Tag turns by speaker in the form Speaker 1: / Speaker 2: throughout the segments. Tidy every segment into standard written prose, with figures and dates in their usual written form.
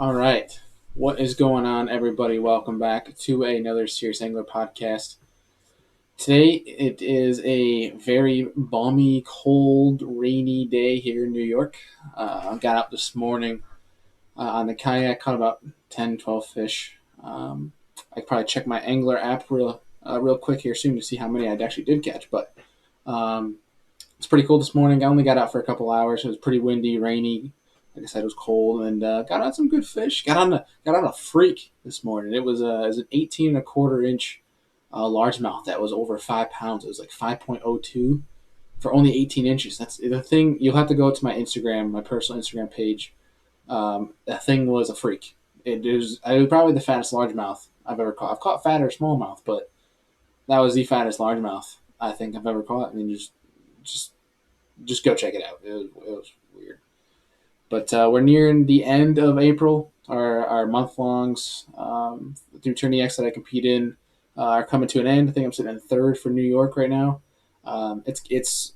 Speaker 1: All right. What is going on, everybody? Welcome back to another Serious Angler podcast. Today, it is a very balmy, cold, rainy day here in New York. I got out this morning on the kayak, caught about 10, 12 fish. I could probably check my Angler app real quick here soon to see how many I actually did catch. But um, it's pretty cool this morning. I only got out for a couple hours. It was pretty windy, rainy. Like I said, it was cold, and got on some good fish. Got on a freak this morning. It was an 18 and a quarter inch largemouth that was over 5 pounds. It was like 5.02 for only 18 inches. That's the thing. You'll have to go to my Instagram, my personal Instagram page. That thing was a freak. It was probably the fattest largemouth I've ever caught. I've caught fatter smallmouth, but that was the fattest largemouth I think I've ever caught. I mean, just just go check it out. It was weird. But we're nearing the end of April. Our month longs through Tourney X that I compete in are coming to an end. I think I'm sitting in third for New York right now. It's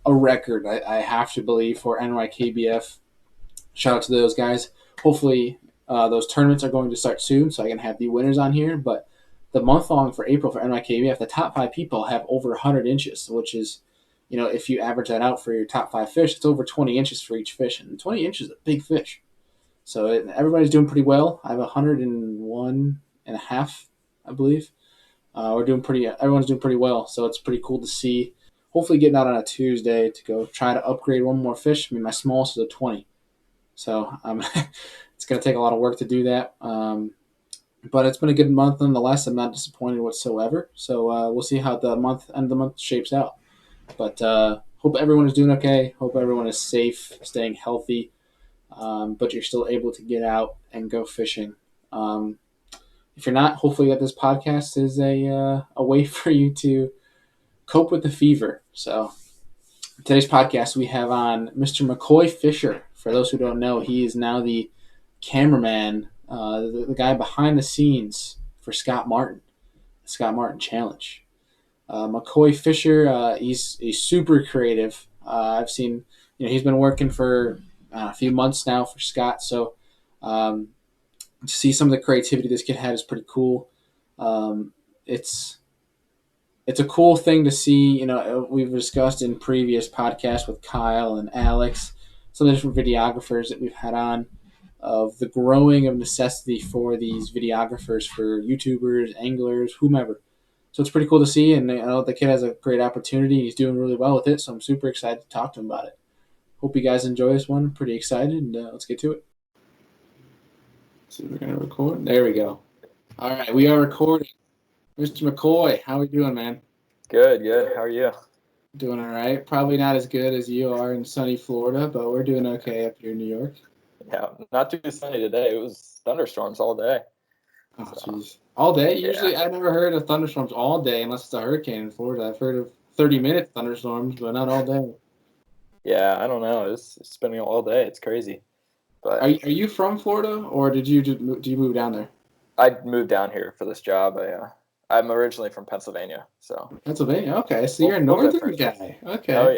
Speaker 1: a record. I have to believe for NYKBF. Shout out to those guys. Hopefully those tournaments are going to start soon, so I can have the winners on here. But the month long for April for NYKBF, the top five people have over 100 inches, which is, if you average that out for your top five fish, it's over 20 inches for each fish, and 20 inches is a big fish. So everybody's doing pretty well. I have 101 and a half, I believe. Everyone's doing pretty well, so it's pretty cool to see. Hopefully, getting out on a Tuesday to go try to upgrade one more fish. I mean, my smallest is a 20, so it's going to take a lot of work to do that. But it's been a good month nonetheless. I'm not disappointed whatsoever. So we'll see how the end of the month shapes out. But hope everyone is doing okay. Hope everyone is safe, staying healthy. But you're still able to get out and go fishing. If you're not, hopefully that this podcast is a way for you to cope with the fever. So today's podcast we have on Mr. Macoy Fisher. For those who don't know, he is now the cameraman, the guy behind the scenes for Scott Martin Challenge. McCoy Fisher, he's super creative. I've seen, he's been working for a few months now for Scott. So to see some of the creativity this kid had is pretty cool. It's a cool thing to see. We've discussed in previous podcasts with Kyle and Alex, some of the different videographers that we've had on, of the growing of necessity for these videographers, for YouTubers, anglers, whomever. So it's pretty cool to see, and I know the kid has a great opportunity. He's doing really well with it, so I'm super excited to talk to him about it. Hope you guys enjoy this one. Pretty excited, and let's get to it. See if we're going to record. There we go. All right, we are recording. Mr. McCoy, how are we doing, man?
Speaker 2: Good. How are you?
Speaker 1: Doing all right. Probably not as good as you are in sunny Florida, but we're doing okay up here in New York.
Speaker 2: Yeah, not too sunny today. It was thunderstorms all day.
Speaker 1: Oh, jeez. All day? Usually,
Speaker 2: Yeah.
Speaker 1: I never heard of thunderstorms all day unless it's a hurricane in Florida. I've heard of 30-minute thunderstorms, but not all day.
Speaker 2: Yeah, I don't know. It's been all day. It's crazy. But
Speaker 1: Are you from Florida, or do you move down there?
Speaker 2: I moved down here for this job. I'm originally from Pennsylvania, so
Speaker 1: Pennsylvania. Okay, so you're a
Speaker 2: we'll
Speaker 1: northern
Speaker 2: differ.
Speaker 1: guy.
Speaker 2: Oh
Speaker 1: Okay.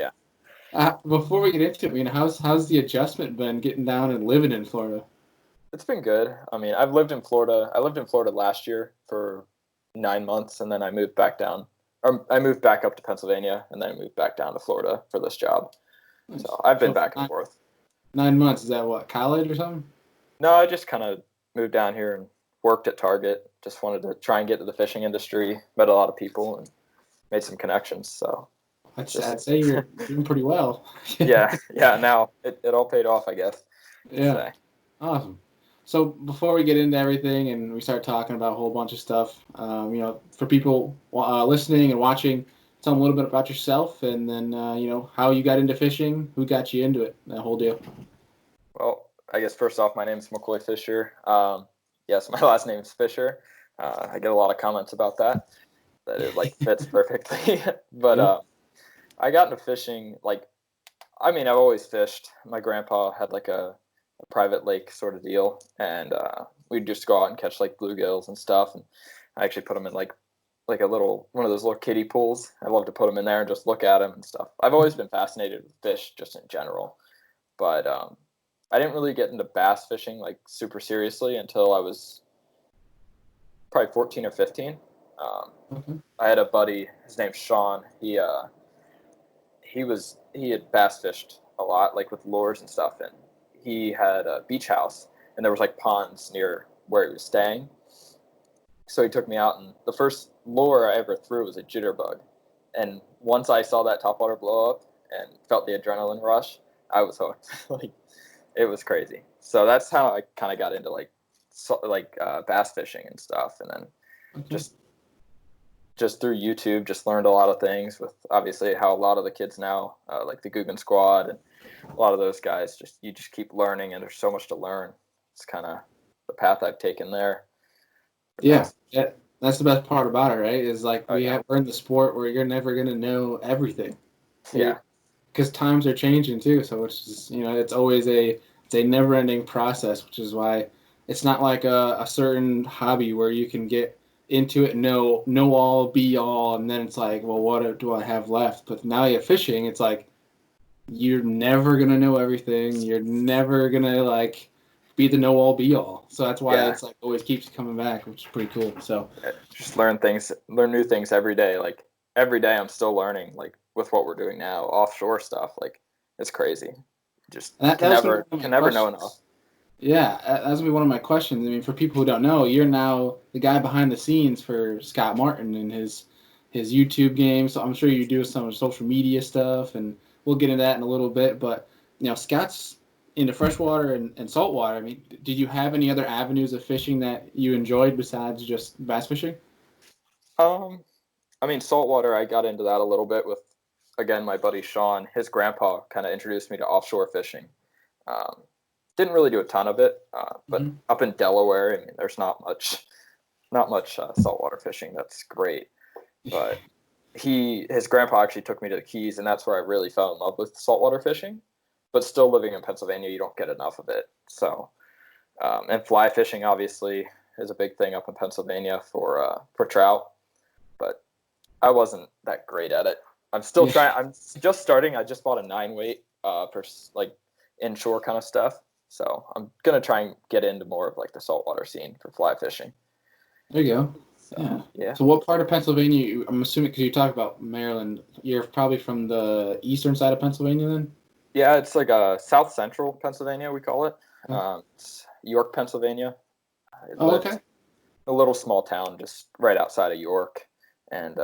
Speaker 2: yeah.
Speaker 1: Before we get into it, how's the adjustment been getting down and living in Florida?
Speaker 2: It's been good. I mean, I've lived in Florida. I lived in Florida last year for 9 months, and then I moved back down. Or I moved back up to Pennsylvania, and then I moved back down to Florida for this job.
Speaker 1: Nice.
Speaker 2: So I've been
Speaker 1: So
Speaker 2: back and forth.
Speaker 1: 9 months, is that what, college or something?
Speaker 2: No, I just kind of moved down here and worked at Target. Just wanted to try and get to the fishing industry. Met a lot of people and made some connections. So
Speaker 1: I'd say you're doing pretty well.
Speaker 2: yeah. Now it all paid off, I guess.
Speaker 1: Yeah. Awesome. So before we get into everything and we start talking about a whole bunch of stuff, for people listening and watching, tell them a little bit about yourself, and then how you got into fishing, who got you into it, that whole deal.
Speaker 2: Well, I guess first off, my name is Macoy Fisher. Yes, my last name is Fisher. I get a lot of comments about that it fits perfectly. But I got into fishing I've always fished. My grandpa had a private lake sort of deal, and we'd just go out and catch bluegills and stuff. And I actually put them in like a little one of those little kiddie pools. I love to put them in there and just look at them and stuff. I've always been fascinated with fish just in general, but I didn't really get into bass fishing like super seriously until I was probably 14 or 15.
Speaker 1: Okay.
Speaker 2: I had a buddy, his name's Sean. He had bass fished a lot, like with lures and stuff, and he had a beach house, and there was like ponds near where he was staying. So he took me out, and the first lure I ever threw was a jitterbug. And once I saw that topwater blow up and felt the adrenaline rush, I was hooked. Like, it was crazy. So that's how I kind of got into bass fishing and stuff, and then
Speaker 1: Okay.
Speaker 2: just through YouTube, just learned a lot of things with obviously how a lot of the kids now, like the Guggen Squad and a lot of those guys, you just keep learning, and there's so much to learn. It's kind of the path I've taken there.
Speaker 1: Yeah. That's the best part about it, right? Is like
Speaker 2: Oh yeah,
Speaker 1: we're in the sport where you're never gonna know everything.
Speaker 2: yeah,
Speaker 1: Because times are changing too. So it's just, it's always it's a never ending process, which is why it's not like a certain hobby where you can get into it, know all, be all, and then it's like, well, what do I have left? But now you're fishing, it's like you're never gonna know everything. You're never gonna like be the know all, be all. So that's why
Speaker 2: yeah.
Speaker 1: it's like always keeps coming back, which is pretty cool. So
Speaker 2: Just learn new things every day. Like every day, I'm still learning. Like with what we're doing now, offshore stuff. Like it's crazy. Just
Speaker 1: that was gonna be one of my
Speaker 2: can never know enough.
Speaker 1: questions. Yeah, that's gonna be one of my questions. I mean, for people who don't know, you're now the guy behind the scenes for Scott Martin and his YouTube game. So I'm sure you do some social media stuff, and we'll get into that in a little bit. But Scott's into freshwater and saltwater. I mean, did you have any other avenues of fishing that you enjoyed besides just bass fishing?
Speaker 2: Um, I mean, saltwater. I got into that a little bit with, again, my buddy Sean. His grandpa kind of introduced me to offshore fishing. Um, didn't really do a ton of it, but
Speaker 1: Hmm.
Speaker 2: up in Delaware, I mean, there's not much saltwater fishing. That's great, but his grandpa actually took me to the Keys, and that's where I really fell in love with saltwater fishing. But still living in Pennsylvania, you don't get enough of it. So, and fly fishing obviously is a big thing up in Pennsylvania for trout. But I wasn't that great at it. I'm still
Speaker 1: Yeah.
Speaker 2: trying. I'm just starting. I just bought a 9 weight for like inshore kind of stuff. So I'm gonna try and get into more of like the saltwater scene for fly fishing.
Speaker 1: There you go.
Speaker 2: So
Speaker 1: Yeah.
Speaker 2: yeah,
Speaker 1: So what part of Pennsylvania? I'm assuming because you talk about Maryland, you're probably from the eastern side of Pennsylvania then.
Speaker 2: yeah. It's like South Central Pennsylvania, we call it.
Speaker 1: Okay.
Speaker 2: It's York, Pennsylvania. I
Speaker 1: Oh,
Speaker 2: lived
Speaker 1: okay.
Speaker 2: a little small town just right outside of York, and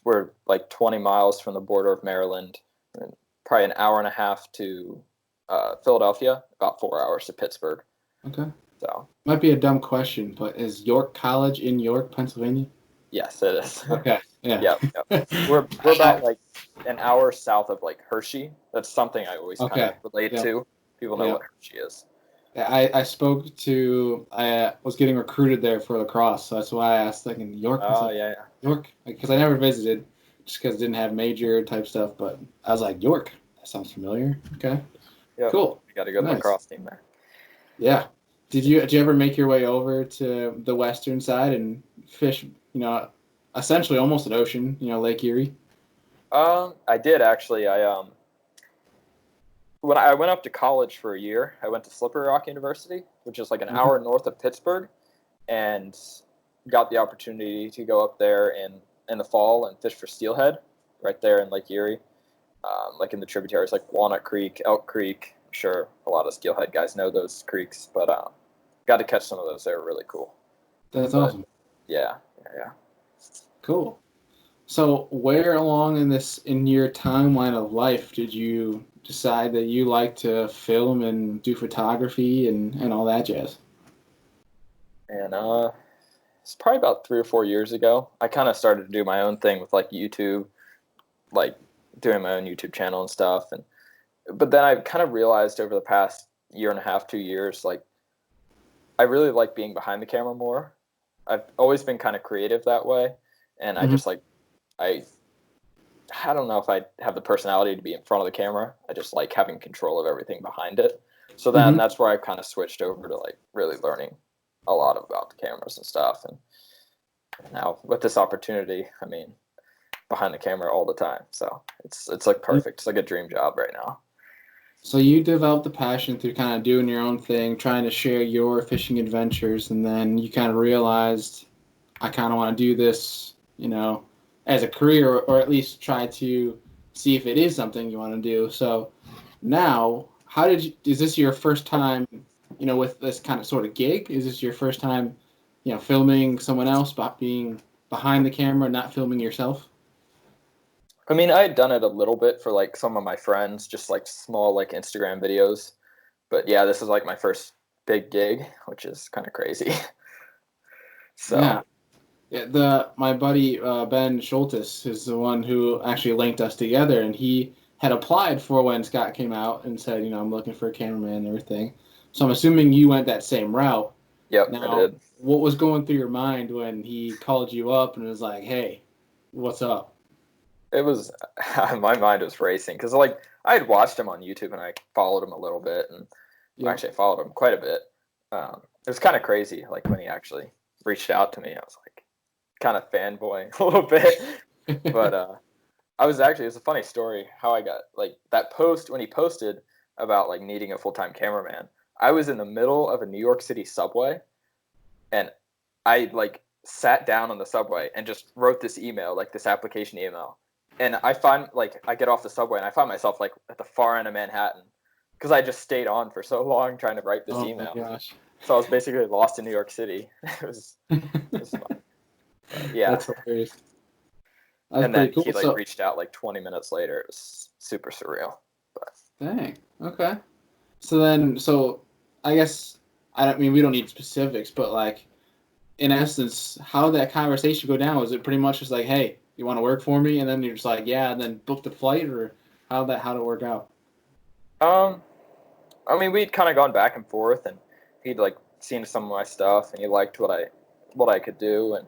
Speaker 2: we're like 20 miles from the border of Maryland, and probably an hour and a half to Philadelphia, about 4 hours to Pittsburgh.
Speaker 1: Okay.
Speaker 2: So
Speaker 1: Might be a dumb question, but is York College in York, Pennsylvania?
Speaker 2: yes, it is.
Speaker 1: Okay. Yeah.
Speaker 2: Yep, yep. We're about like an hour south of like Hershey. That's something I always kind
Speaker 1: Okay.
Speaker 2: of relate
Speaker 1: Yep.
Speaker 2: to. People know what
Speaker 1: Yep.
Speaker 2: Hershey is.
Speaker 1: Yeah, I was getting recruited there for lacrosse, so that's why I asked, like, in York. It's
Speaker 2: Oh
Speaker 1: like
Speaker 2: yeah, yeah.
Speaker 1: York, because I never visited, just because it didn't have major type stuff. But I was like, York, that sounds familiar. Okay,
Speaker 2: Yep.
Speaker 1: cool,
Speaker 2: We got a good
Speaker 1: nice.
Speaker 2: lacrosse team there.
Speaker 1: Yeah. Did you ever make your way over to the western side and fish? Essentially almost an ocean. Lake Erie.
Speaker 2: I did actually. When I went up to college for a year, I went to Slippery Rock University, which is like an
Speaker 1: Okay.
Speaker 2: hour north of Pittsburgh, and got the opportunity to go up there in the fall and fish for steelhead right there in Lake Erie, like in the tributaries like Walnut Creek, Elk Creek. I'm sure a lot of steelhead guys know those creeks, but got to catch some of those. They were really cool.
Speaker 1: That's
Speaker 2: But
Speaker 1: awesome.
Speaker 2: yeah, yeah, yeah.
Speaker 1: Cool. So, where along in your timeline of life did you decide that you like to film and do photography and all that jazz?
Speaker 2: And it's probably about 3 or 4 years ago. I kind of started to do my own thing with like YouTube, like doing my own YouTube channel and stuff. And but then I kind of realized over the past year and a half, 2 years, like I really like being behind the camera more. I've always been kind of creative that way, and I
Speaker 1: Hmm.
Speaker 2: just like I I don't know if I have the personality to be in front of the camera. I just like having control of everything behind it. So then
Speaker 1: Hmm.
Speaker 2: that's where I kind of switched over to like really learning a lot about the cameras and stuff. And now with this opportunity, I mean, behind the camera all the time. So it's like perfect. It's like a dream job right now.
Speaker 1: So you developed the passion through kind of doing your own thing, trying to share your fishing adventures, and then you kind of realized, I kind of want to do this, as a career, or at least try to see if it is something you want to do. So now, is this your first time, with this kind of sort of gig? Is this your first time, filming someone else, but being behind the camera, not filming yourself?
Speaker 2: I mean, I had done it a little bit for like some of my friends, just like small like Instagram videos. But yeah, this is like my first big gig, which is kind of crazy. So,
Speaker 1: Yeah. Yeah, my buddy Ben Schultes is the one who actually linked us together, and he had applied for when Scott came out and said, I'm looking for a cameraman and everything. So I'm assuming you went that same route.
Speaker 2: yep, I
Speaker 1: Now,
Speaker 2: did.
Speaker 1: what was going through your mind when he called you up and was like, "Hey, what's up?"
Speaker 2: It was my mind was racing because like I had watched him on YouTube and I followed him a little bit, and well,
Speaker 1: Yeah.
Speaker 2: actually I followed him quite a bit. It was kind of crazy, like when he actually reached out to me. I was like kind of fanboy a little bit, but I was actually, it's a funny story how I got like that post when he posted about like needing a full-time cameraman. I was in the middle of a New York City subway, and I like sat down on the subway and just wrote this email, like this application email. And I find like I get off the subway and I find myself like at the far end of Manhattan because I just stayed on for so long trying to write this
Speaker 1: Oh my
Speaker 2: email.
Speaker 1: gosh.
Speaker 2: So I was basically lost in New York City. It was fun. But yeah.
Speaker 1: That's hilarious. That's
Speaker 2: And then
Speaker 1: pretty
Speaker 2: he
Speaker 1: cool.
Speaker 2: like
Speaker 1: So,
Speaker 2: reached out like 20 minutes later. It was super surreal. But
Speaker 1: dang. Okay. So I guess I don't mean we don't need specifics, but like in essence, how did that conversation go down? Was it pretty much just like, "Hey, you want to work for me?" And then you're just like, "Yeah," and then book the flight, or how did it work out?
Speaker 2: um I mean we'd kind of gone back and forth, and he'd like seen some of my stuff and he liked what I could do, and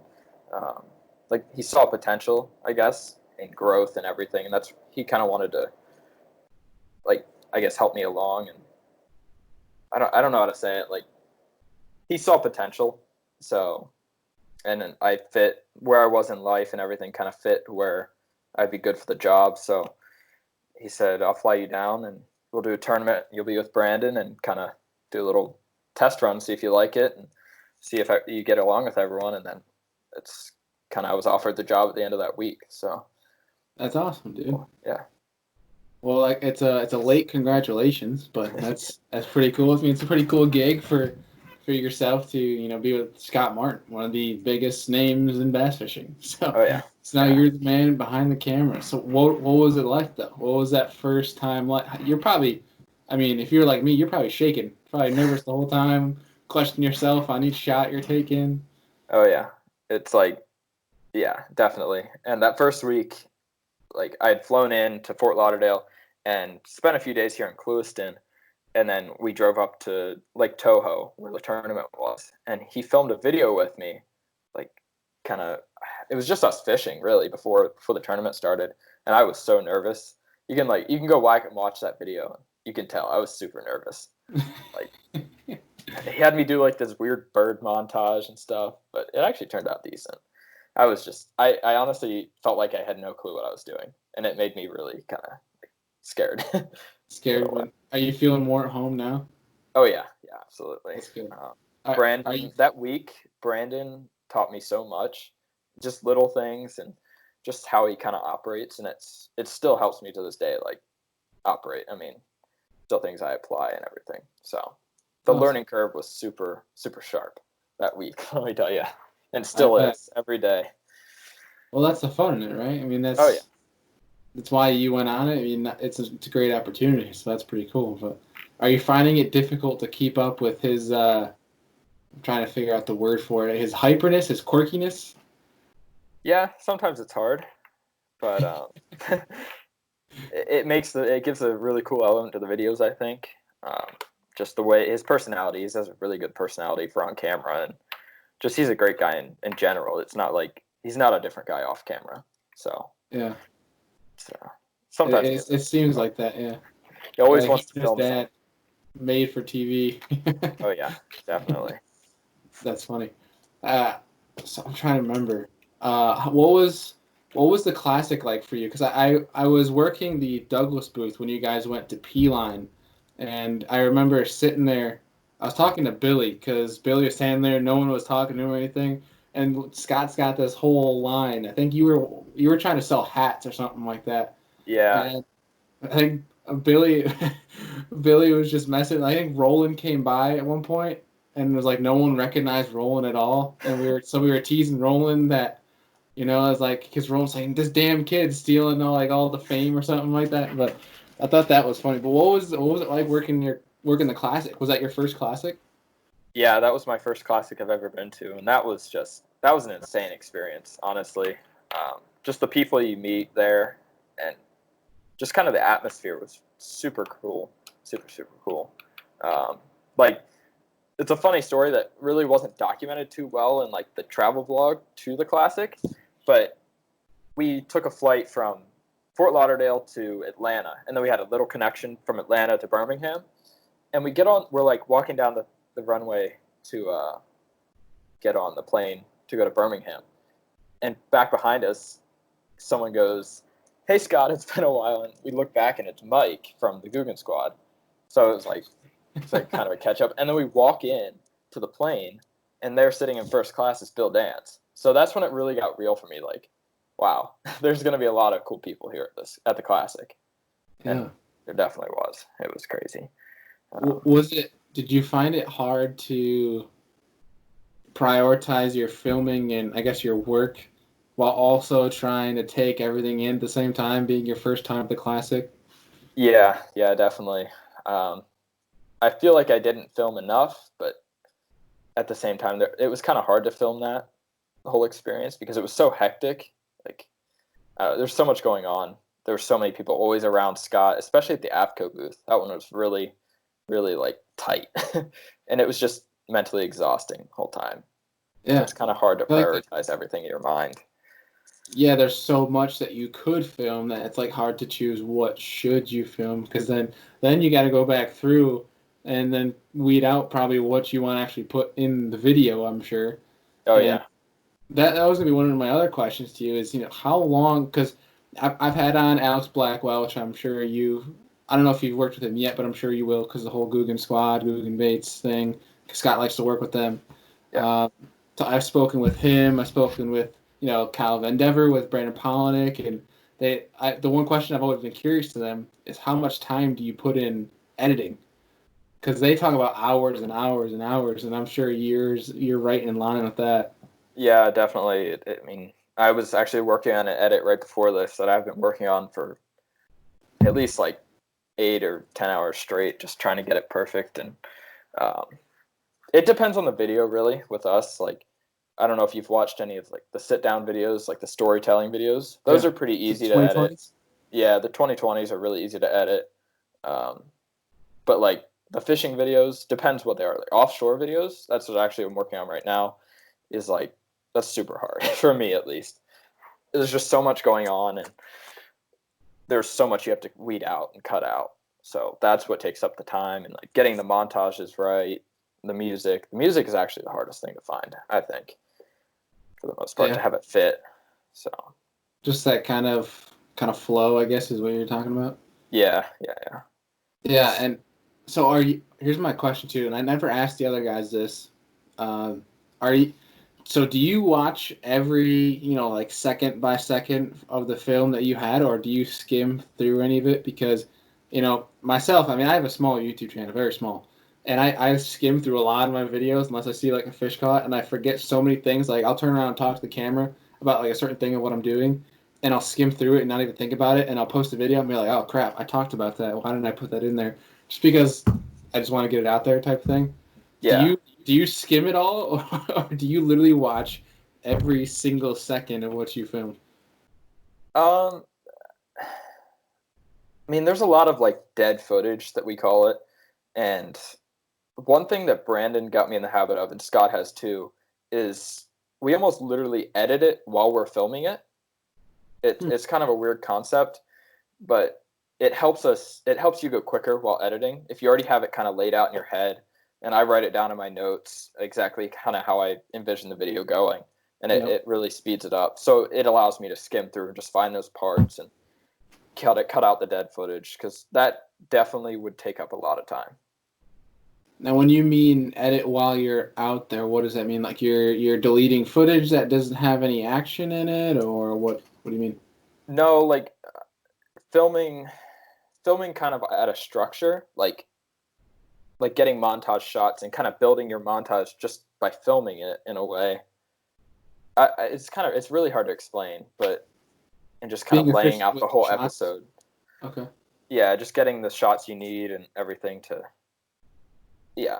Speaker 2: um like he saw potential, I guess, in growth and everything, and that's he kind of wanted to like I guess help me along, and I don't know how to say it, like he saw potential. So and then I fit where I was in life and everything kind of fit where I'd be good for the job. So he said, I'll fly you down and we'll do a tournament. You'll be with Brandon and kind of do a little test run, see if you like it and see if you get along with everyone. And then it's kind of, I was offered the job at the end of that week. So
Speaker 1: That's awesome, dude.
Speaker 2: yeah.
Speaker 1: Well, like it's a late congratulations, but that's pretty cool. I mean, it's a pretty cool gig for yourself to be with Scott Martin, one of the biggest names in bass fishing. So,
Speaker 2: Oh yeah.
Speaker 1: so now
Speaker 2: Yeah.
Speaker 1: you're the man behind the camera. So what was it like though? What was that first time like? You're probably, I mean, if you're like me, you're probably shaking, probably nervous the whole time, questioning yourself on each shot you're taking.
Speaker 2: Oh yeah. It's like, yeah, definitely. And that first week, like I had flown in to Fort Lauderdale and spent a few days here in Clewiston, and then we drove up to Lake Toho where the tournament was, and he filmed a video with me, like kind of. It was just us fishing really before the tournament started, and I was so nervous. You can go back and watch that video. And you can tell I was super nervous. Like he had me do like this weird bird montage and stuff, but it actually turned out decent. I honestly felt like I had no clue what I was doing, and it made me really kind of scared.
Speaker 1: Scared,
Speaker 2: So,
Speaker 1: but are you feeling more at home now?
Speaker 2: oh yeah, yeah, absolutely.
Speaker 1: That's good.
Speaker 2: Um,
Speaker 1: Are you?
Speaker 2: Brandon, that week, Brandon taught me so much, just little things and just how he kind of operates, and it still helps me to this day, like operate. I mean, still things I apply and everything. So the
Speaker 1: Awesome.
Speaker 2: learning curve was super super sharp that week. Let me tell you, and
Speaker 1: I
Speaker 2: still
Speaker 1: bet.
Speaker 2: is every day.
Speaker 1: Well, that's the fun in it, right? I mean,
Speaker 2: Oh yeah.
Speaker 1: that's why you went on it. I mean, it's a great opportunity, so that's pretty cool. But are you finding it difficult to keep up with his? I'm trying to figure out the word for it. His hyperness, his quirkiness.
Speaker 2: Yeah, sometimes it's hard, but it gives a really cool element to the videos. I think just the way his personality, he has a really good personality for on camera, and just he's a great guy in general. It's not like he's not a different guy off camera. So,
Speaker 1: Yeah,
Speaker 2: so sometimes it
Speaker 1: it
Speaker 2: gets
Speaker 1: seems
Speaker 2: hard.
Speaker 1: like that. Yeah,
Speaker 2: He always
Speaker 1: like he
Speaker 2: wants to
Speaker 1: and his
Speaker 2: film something.
Speaker 1: dad made for TV.
Speaker 2: Oh yeah, definitely.
Speaker 1: That's funny. Uh, so I'm trying to remember. What was the classic like for you? Because I was working the Douglas booth when you guys went to P Line. And I remember sitting there. I was talking to Billy because Billy was standing there. No one was talking to him or anything. And Scott's got this whole line. I think you were trying to sell hats or something like that.
Speaker 2: Yeah.
Speaker 1: And I think Billy Billy was just messing. I think Roland came by at one point and was like, no one recognized Roland at all. And we were teasing Roland that, I was like, because Roland's saying this damn kid stealing all the fame or something like that. But I thought that was funny. But what was it like working the classic? Was that your first classic?
Speaker 2: Yeah, that was my first classic I've ever been to, and that was an insane experience, honestly. Just the people you meet there, and just kind of the atmosphere was super cool, super cool. Um, like, it's a funny story that really wasn't documented too well in like the travel vlog to the classic, but we took a flight from Fort Lauderdale to Atlanta, and then we had a little connection from Atlanta to Birmingham, and we're like walking down the runway to get on the plane to go to Birmingham. And back behind us, someone goes, "Hey Scott, it's been a while." And we look back and it's Mike from the Guggen Squad. So it's like kind of a catch up. And then we walk in to the plane and they're sitting in first class as Bill Dance. So that's when it really got real for me. Like, wow, there's going to be a lot of cool people here at the classic. And
Speaker 1: Yeah.
Speaker 2: there definitely was. It was crazy.
Speaker 1: Did you find it hard to prioritize your filming and I guess your work while also trying to take everything in at the same time, being your first time at the classic?
Speaker 2: Yeah, definitely. Um, I feel like I didn't film enough, but at the same time, it was kind of hard to film that the whole experience because it was so hectic. Like, there's so much going on. There were so many people always around Scott, especially at the APCO booth. That one was really, really like tight, and it was just mentally exhausting the whole time. So
Speaker 1: Yeah.
Speaker 2: it's kind of hard to
Speaker 1: I feel like
Speaker 2: prioritize everything in your mind.
Speaker 1: yeah, there's so much that you could film that it's like hard to choose what should you film because then you got to go back through and then weed out probably what you want to actually put in the video, I'm sure.
Speaker 2: Oh
Speaker 1: And
Speaker 2: yeah,
Speaker 1: that was gonna be one of my other questions to you is how long because I've had on Alex Blackwell, which I'm sure I don't know if you've worked with him yet, but I'm sure you will because the whole Guggen Squad, Guggen Bates thing. Scott likes to work with them.
Speaker 2: yeah,
Speaker 1: Uh, so I've spoken with him. I've spoken with Kyle Vandever, with Brandon Polinick, and the one question I've always been curious to them is how much time do you put in editing? Because they talk about hours and hours and hours, and I'm sure you're right in line with that.
Speaker 2: yeah, definitely. I mean, I was actually working on an edit right before this that I've been working on for at least like 8 or 10 hours straight, just trying to get it perfect. And um, it depends on the video, really. With us, like, I don't know if you've watched any of like the sit down videos, like the storytelling videos. Those
Speaker 1: Yeah,
Speaker 2: are pretty
Speaker 1: the
Speaker 2: easy to edit.
Speaker 1: 2020s.
Speaker 2: Yeah, the 2020s are really easy to edit. Um, but like the fishing videos, depends what they are. Like offshore videos, that's what actually I'm working on right now. Is like that's super hard for me at least. There's just so much going on, and there's so much you have to weed out and cut out. So that's what takes up the time, and like getting the montages right, the music. The music is actually the hardest thing to find, I think, for the most part, to
Speaker 1: Yeah,
Speaker 2: have it fit. So
Speaker 1: just that kind of flow, I guess, is what you're talking about.
Speaker 2: yeah.
Speaker 1: Yeah, and so are you? Here's my question too, and I never asked the other guys this. Um, are you? So do you watch every like second by second of the film that you had, or do you skim through any of it? Because myself, I mean, I have a small YouTube channel, very small, and I skim through a lot of my videos unless I see like a fish caught, and I forget so many things. Like I'll turn around and talk to the camera about like a certain thing of what I'm doing, and I'll skim through it and not even think about it, and I'll post a video and be like, oh crap, I talked about that. Why didn't I put that in there? Just because I just want to get it out there, type of thing. Do
Speaker 2: Yeah.
Speaker 1: you skim it all, or do you literally watch every single second of what you filmed?
Speaker 2: Um, I mean, there's a lot of like dead footage that we call it, and one thing that Brandon got me in the habit of, and Scott has too, is we almost literally edit it while we're filming it.
Speaker 1: Hmm.
Speaker 2: It's kind of a weird concept, but it helps you go quicker while editing. If you already have it kind of laid out in your head, and I write it down in my notes exactly kind of how I envision the video going, and
Speaker 1: Yep.
Speaker 2: it really speeds it up. So it allows me to skim through and just find those parts and cut out the dead footage because definitely would take up a lot of time.
Speaker 1: Now, when you mean edit while you're out there, what does that mean? Like you're deleting footage that doesn't have any action in it, or what? What do you mean?
Speaker 2: No, like filming kind of at a structure, like getting montage shots and kind of building your montage just by filming it in a way. It's really hard to explain, but and just kind of
Speaker 1: Being
Speaker 2: laying
Speaker 1: efficient
Speaker 2: out
Speaker 1: with
Speaker 2: the whole
Speaker 1: shots.
Speaker 2: episode.
Speaker 1: Okay.
Speaker 2: Yeah, just getting the shots you need and everything to. Yeah,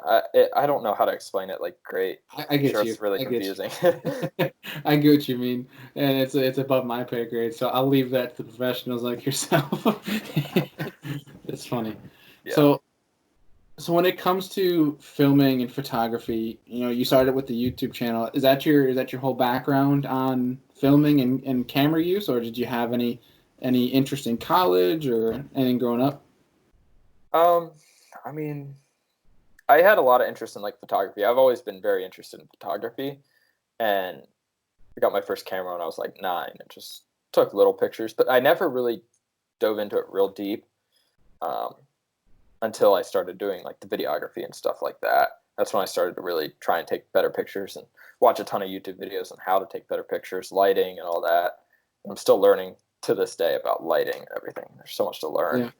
Speaker 2: I don't know how to explain it like great.
Speaker 1: I
Speaker 2: I'm
Speaker 1: get
Speaker 2: sure
Speaker 1: you.
Speaker 2: it's really
Speaker 1: I get
Speaker 2: confusing.
Speaker 1: you. I get what you mean, and it's above my pay grade, so I'll leave that to the professionals like yourself. It's funny.
Speaker 2: Yeah.
Speaker 1: So so when it comes to filming and photography, you started with the YouTube channel. Is that your whole background on filming and camera use, or did you have any interest in college or anything growing up?
Speaker 2: Um, I mean, I had a lot of interest in like photography. I've always been very interested in photography, and I got my first camera when I was like 9. It just took little pictures, but I never really dove into it real deep um, until I started doing like the videography and stuff like that. That's when I started to really try and take better pictures and watch a ton of YouTube videos on how to take better pictures, lighting, and all that. I'm still learning to this day about lighting and everything. There's so much to learn,
Speaker 1: Yeah,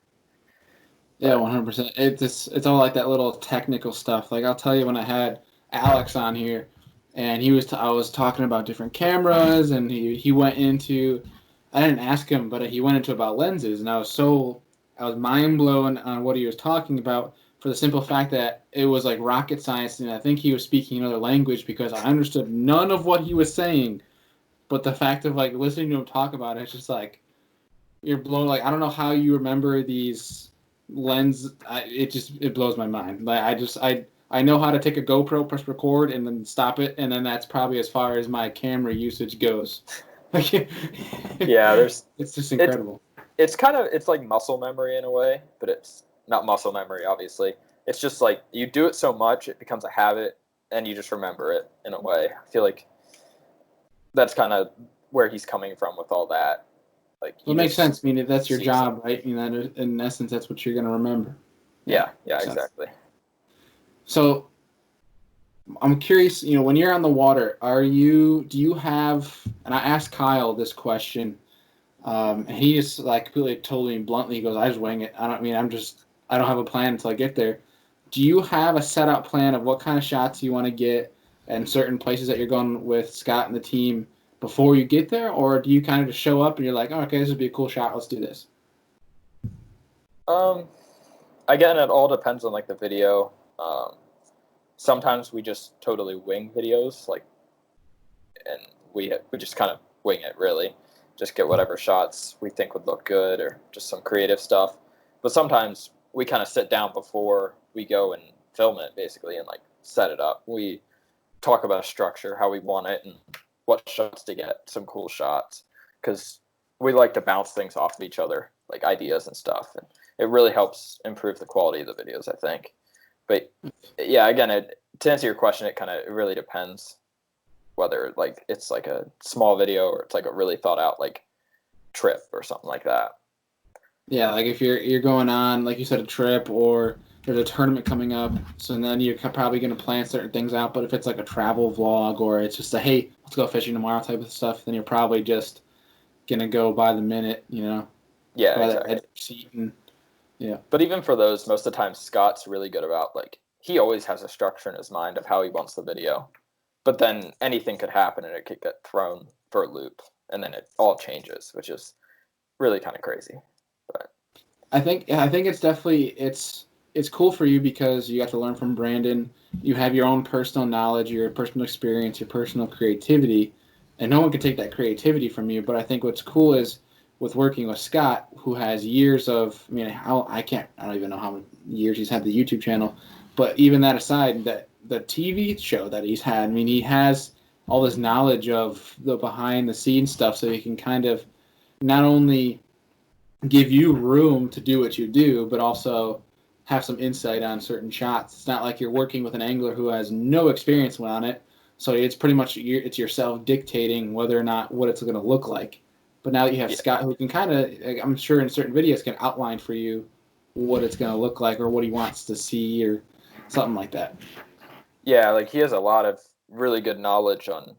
Speaker 1: yeah,
Speaker 2: but
Speaker 1: 100%. It's all like that little technical stuff. Like I'll tell you, when I had Alex on here, and I was talking about different cameras, and he went into, I didn't ask him, but he went into about lenses, and I was mind blown on what he was talking about, for the simple fact that it was like rocket science, and I think he was speaking another language because I understood none of what he was saying. But the fact of like listening to him talk about it, it's just like you're blown. Like I don't know how you remember these it blows my mind. Like I know how to take a GoPro, press record, and then stop it, and then that's probably as far as my camera usage goes. Like
Speaker 2: yeah, there's
Speaker 1: it's just
Speaker 2: it's
Speaker 1: incredible.
Speaker 2: it's like muscle memory in a way, but it's not muscle memory, obviously. It's just like you do it so much, it becomes a habit, and you just remember it in a way. I feel like that's kind of where he's coming from with all that. Like
Speaker 1: Well,
Speaker 2: you
Speaker 1: it makes
Speaker 2: just
Speaker 1: sense. I mean, that's your
Speaker 2: see something.
Speaker 1: job, right? In essence, that's what you're gonna remember. Yeah,
Speaker 2: Yeah,
Speaker 1: makes sense.
Speaker 2: exactly.
Speaker 1: So I'm curious. When you're on the water, do you have? And I asked Kyle this question. And he just like completely told me bluntly, he goes, I just wing it. I don't have a plan until I get there. Do you have a set out plan of what kind of shots you want to get and certain places that you're going with Scott and the team before you get there? Or do you kind of just show up and you're like, oh, okay, this would be a cool shot. Let's do this.
Speaker 2: Um, Again, it all depends on like the video. Um, Sometimes we just totally wing videos, like, and we just kind of wing it really, just get whatever shots we think would look good or just some creative stuff. But sometimes we kind of sit down before we go and film it basically and like set it up. We talk about a structure, how we want it, and what shots to get, some cool shots, because we like to bounce things off of each other, like ideas and stuff, and it really helps improve the quality of the videos, I think. But yeah, again, to answer your question, it really depends whether like it's like a small video or it's like a really thought out like trip or something like that.
Speaker 1: Yeah, like if you're going on, like you said, a trip or there's a tournament coming up, so then you're probably going to plan certain things out. But if it's like a travel vlog or it's just a hey, let's go fishing tomorrow type of stuff, then you're probably just gonna go by the minute,
Speaker 2: Yeah,
Speaker 1: by the edge
Speaker 2: exactly.
Speaker 1: of your seat, and yeah,
Speaker 2: But even for those, most of the time Scott's really good about like he always has a structure in his mind of how he wants the video. But then anything could happen and it could get thrown for a loop and then it all changes, which is really kind of crazy. But
Speaker 1: I think it's cool for you because you got to learn from Brandon. You have your own personal knowledge, your personal experience, your personal creativity, and no one can take that creativity from you. But I think what's cool is with working with Scott, who has years of, I mean, I don't even know how many years he's had the YouTube channel, but even that aside, that the TV show that he's had, I mean, he has all this knowledge of the behind the scenes stuff, so he can kind of not only give you room to do what you do, but also have some insight on certain shots. It's not like you're working with an angler who has no experience on it, so it's pretty much it's yourself dictating whether or not what it's going to look like. But now that you have
Speaker 2: yeah,
Speaker 1: Scott, who can kind of, I'm sure in certain videos, can outline for you what it's going to look like or what he wants to see or something like that.
Speaker 2: Yeah, like he has a lot of really good knowledge on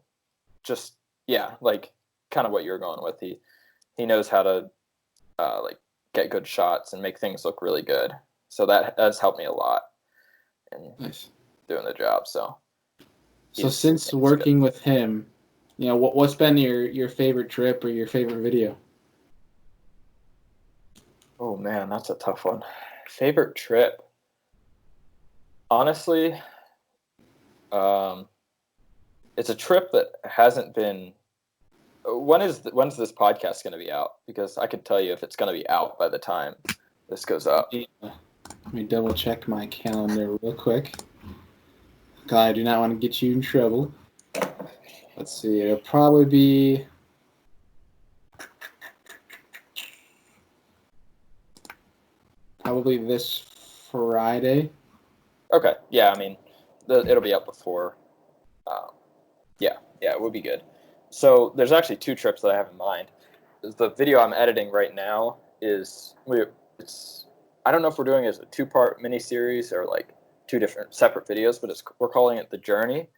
Speaker 2: just like kind of what you're going with. He knows how to like get good shots and make things look really good. So that has helped me a lot in
Speaker 1: Nice.
Speaker 2: doing the job. So
Speaker 1: since working with him, what's been your favorite trip or your favorite video?
Speaker 2: Oh man, that's a tough one. Favorite trip? Honestly, it's a trip that hasn't been. When's this podcast going to be out? Because I could tell you if it's going to be out by the time this goes up.
Speaker 1: Let me double check my calendar real quick. God, I do not want to get you in trouble. Let's see. It'll probably be this Friday.
Speaker 2: Okay. Yeah, I mean, it'll be up before. Yeah, it would be good. So there's actually two trips that I have in mind. The video I'm editing right now I don't know if we're doing it as a 2-part mini-series or like 2 different separate videos, but we're calling it The Journey.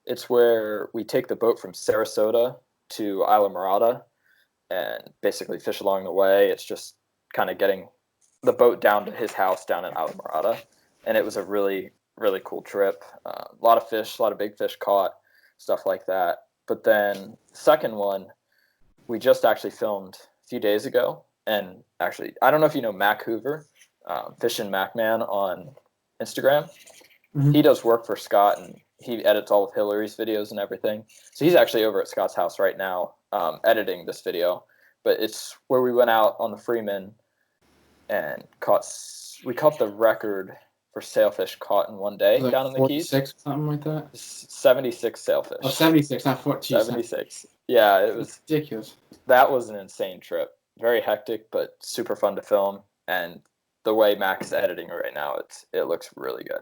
Speaker 2: It's where we take the boat from Sarasota to Isla Morada and basically fish along the way. It's just kind of getting the boat down to his house down in Isla Morada. And it was a really, really cool trip. A lot of fish, a lot of big fish caught, stuff like that. But then the second one, we just actually filmed a few days ago. And actually, I don't know if you know Mac Hoover, Fishin' Mac Man on Instagram. Mm-hmm. He does work for Scott, and he edits all of Hillary's videos and everything. So he's actually over at Scott's house right now editing this video. But it's where we went out on the Freeman and we caught the record for sailfish caught in one day down in the Keys.
Speaker 1: something like that?
Speaker 2: 76 sailfish.
Speaker 1: Oh, 76, not 14.
Speaker 2: 76. Yeah, it was
Speaker 1: ridiculous.
Speaker 2: That was an insane trip. Very hectic, but super fun to film. And the way Mac's editing right now, it looks really good.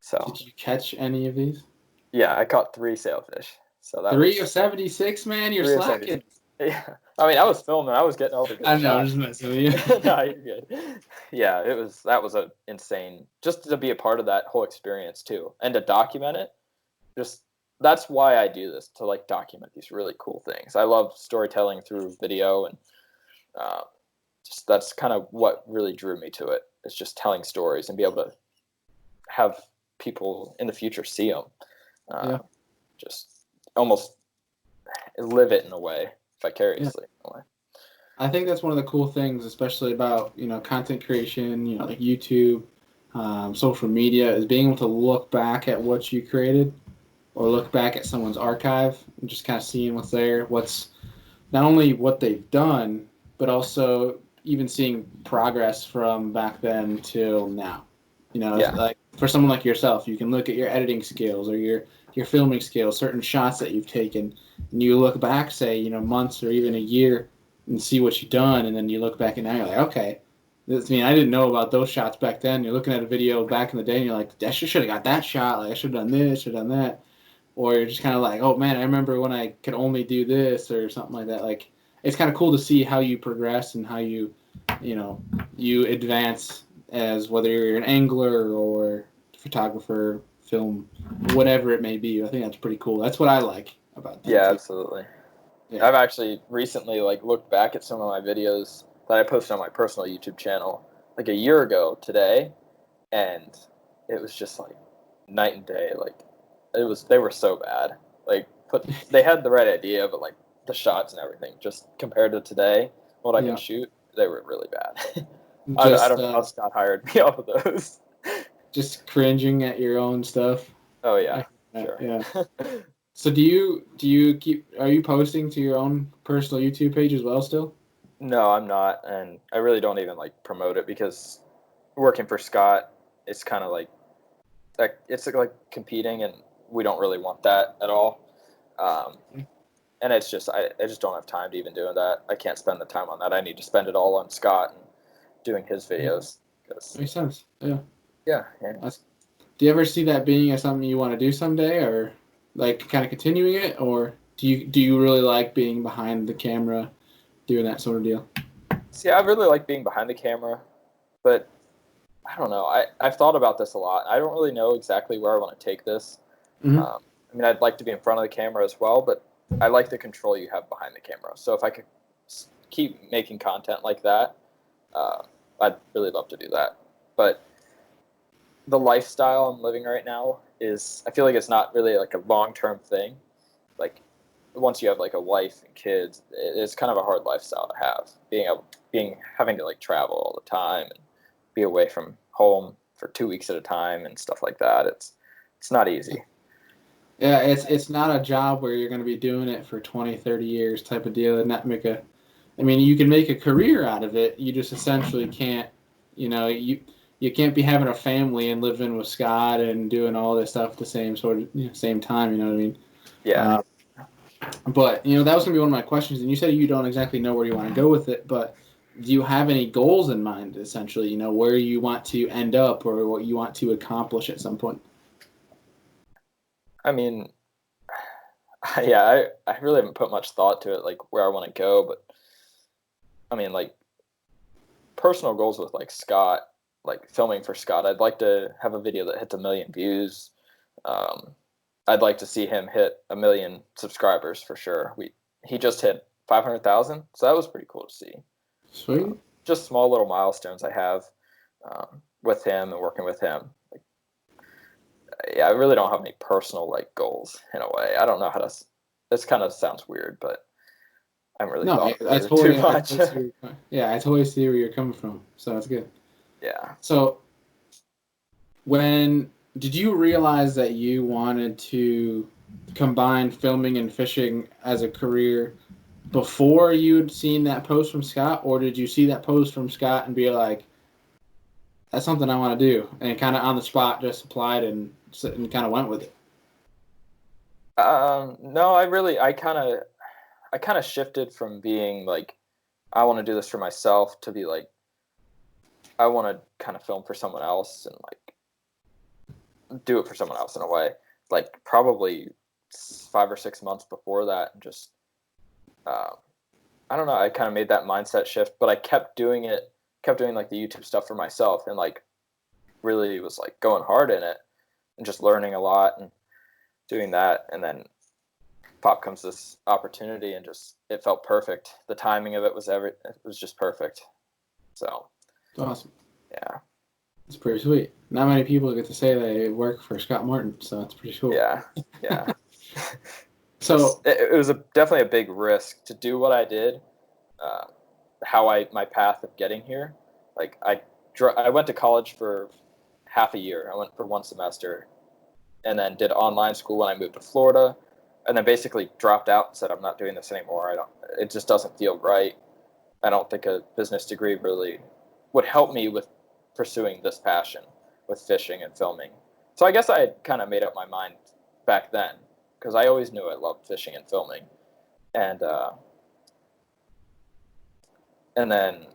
Speaker 2: So
Speaker 1: did you catch any of these?
Speaker 2: Yeah, I caught 3 sailfish. So that
Speaker 1: 3 of 76, man. You're slacking.
Speaker 2: Yeah, I mean, I was filming. I was getting all the good
Speaker 1: I know, I'm just messing with you.
Speaker 2: No, you're good. Yeah, that was a insane, just to be a part of that whole experience too, and to document it. That's why I do this, to like document these really cool things. I love storytelling through video, and that's kind of what really drew me to it. It's just telling stories and be able to have people in the future see them. Just almost live it in a way, vicariously in a way.
Speaker 1: I think that's one of the cool things, especially about content creation, like YouTube, social media, is being able to look back at what you created, or look back at someone's archive and just kind of seeing what's there, what's not only what they've done, but also even seeing progress from back then till now. Like for someone like yourself, you can look at your editing skills or your filming skills, certain shots that you've taken, and you look back, say, months or even a year, and see what you've done, and then you look back and now you're like, okay, I didn't know about those shots back then. You're looking at a video back in the day, and you're like, I should have got that shot. Like I should have done this, should have done that. Or you're just kind of like, oh man, I remember when I could only do this or something like that. Like it's kind of cool to see how you progress and how you advance as whether you're an angler or photographer, film, whatever it may be. I think that's pretty cool. That's what I like about that.
Speaker 2: Yeah, absolutely. Yeah. I've actually recently looked back at some of my videos that I posted on my personal YouTube channel like a year ago today, and it was just like night and day. Like they were so bad. They had the right idea, but like the shots and everything, just compared to today, what I can shoot, they were really bad. I don't know how Scott hired me off of those.
Speaker 1: Just cringing at your own stuff.
Speaker 2: Oh yeah, sure.
Speaker 1: Yeah. So are you posting to your own personal YouTube page as well still?
Speaker 2: No, I'm not, and I really don't even promote it because working for Scott, it's kind of it's like competing, and we don't really want that at all. And it's just I just don't have time to even do that. I can't spend the time on that. I need to spend it all on Scott and doing his videos.
Speaker 1: Makes sense. Yeah.
Speaker 2: Yeah.
Speaker 1: Do you ever see that being as something you want to do someday, or kind of continuing it, or do you really like being behind the camera, doing that sort of deal?
Speaker 2: See, I really like being behind the camera. but I don't know. I've thought about this a lot. I don't really know exactly where I want to take this.
Speaker 1: Mm-hmm.
Speaker 2: I mean, I'd like to be in front of the camera as well, but I like the control you have behind the camera. So if I could keep making content like that, I'd really love to do that. But the lifestyle I'm living right now I feel like it's not really like a long-term thing. Like once you have like a wife and kids, it's kind of a hard lifestyle to have. Having to like travel all the time and be away from home for 2 weeks at a time and stuff like that. It's not easy.
Speaker 1: Yeah, it's not a job where you're going to be doing it for 20, 30 years type of deal and not make I mean, you can make a career out of it. You just essentially can't, you can't be having a family and living with Scott and doing all this stuff at the same time, you know what I mean?
Speaker 2: Yeah.
Speaker 1: But, that was going to be one of my questions. And you said you don't exactly know where you want to go with it, but do you have any goals in mind, essentially, where you want to end up or what you want to accomplish at some point?
Speaker 2: I mean, yeah, I really haven't put much thought to it, like where I want to go, but I mean, like personal goals with like Scott, like filming for Scott. I'd like to have a video that hits 1 million views. Um, I'd like to see him hit 1 million subscribers for sure. He just hit 500,000, so that was pretty cool to see.
Speaker 1: Sweet.
Speaker 2: Just small little milestones I have with him and working with him. Like, yeah, I really don't have any personal like goals in a way. I don't know how to. This kind of sounds weird, but I'm really
Speaker 1: No,
Speaker 2: thought
Speaker 1: I
Speaker 2: about it too
Speaker 1: totally,
Speaker 2: much.
Speaker 1: I totally see where you're coming from. So that's good.
Speaker 2: Yeah.
Speaker 1: So when did you realize that you wanted to combine filming and fishing as a career before you'd seen that post from Scott, or did you see that post from Scott and be like, that's something I want to do, and kind of on the spot just applied and kind of went with it?
Speaker 2: No, I kind of shifted from being like, I want to do this for myself to be like, I want to kind of film for someone else and like do it for someone else in a way. Like probably 5 or 6 months before that, and just I don't know. I kind of made that mindset shift, but I kept doing like the YouTube stuff for myself, and like really was like going hard in it and just learning a lot and doing that, and then pop comes this opportunity and just it felt perfect. The timing of it was just perfect. So
Speaker 1: It's awesome.
Speaker 2: yeah.
Speaker 1: It's pretty sweet. Not many people get to say they work for Scott Martin, so that's pretty cool.
Speaker 2: Yeah.
Speaker 1: So
Speaker 2: it was definitely a big risk to do what I did. My path of getting here. Like I went to college for half a year. I went for 1 semester, and then did online school when I moved to Florida, and then basically dropped out and said I'm not doing this anymore. It just doesn't feel right. I don't think a business degree really would help me with pursuing this passion with fishing and filming. So I guess I had kind of made up my mind back then, because I always knew I loved fishing and filming, and then